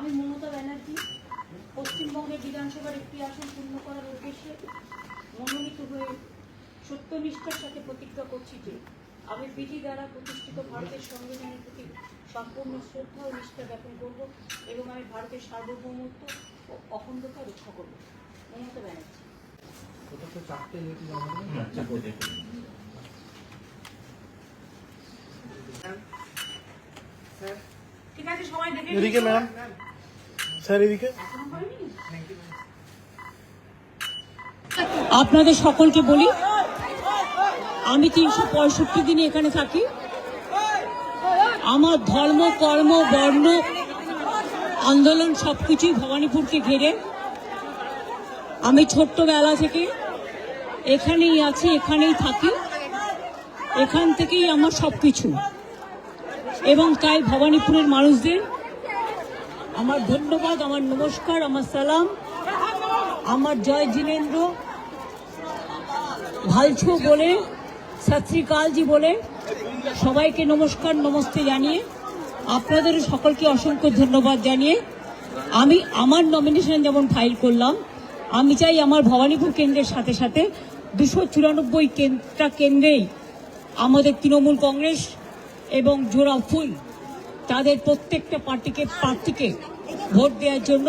আমি মমতা ব্যানার্জি পশ্চিমবঙ্গের বিধানসভার একটি আসন পূর্ণ করার উদ্দেশ্যে মনোনীত হয়ে সত্যনিষ্ঠার সাথে প্রতিজ্ঞা করছি যে আমি বিধি দ্বারা প্রতিষ্ঠিত ভারতের সংবিধানের প্রতি সম্পূর্ণ শ্রদ্ধা ও নিষ্ঠা জ্ঞাপন করব এবং আমি ভারতের সার্বভৌমত্ব ও অখণ্ডতা রক্ষা করব। মমতা ব্যানার্জি। ঠিক আছে, সবাই দেখে এদিকে ম্যাম, স্যার এদিকে। আপনাদের সকলকে বলি, আমি 365 দিনই এখানে থাকি। আমার ধর্ম, কর্ম, বর্ণ, আন্দোলন সবকিছুই ভবানীপুরকে ঘিরে। আমি ছোট্টবেলা থেকে এখানেই আছি, এখানেই থাকি, এখান থেকেই আমার সবকিছু। এবং তাই ভবানীপুরের মানুষদের আমার ধন্যবাদ, আমার নমস্কার, আমার সালাম, আমার জয় জিনেন্দ্র ভালছো বলে, সত শ্রী আকালজি বলে সবাইকে নমস্কার নমস্তে জানিয়ে আপনাদের সকলকে অসংখ্য ধন্যবাদ জানিয়ে আমি আমার নমিনেশন যেমন ফাইল করলাম, আমি চাই আমার ভবানীপুর কেন্দ্রের সাথে সাথে 294টা কেন্দ্রেই আমাদের তৃণমূল কংগ্রেস এবং জোড়া ফুল তাদের প্রত্যেকটা প্রার্থীকে ভোট দেওয়ার জন্য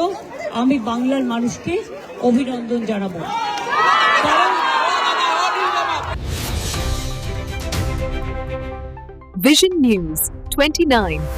আমি বাংলার মানুষকে অভিনন্দন জানাবো। Vision News 29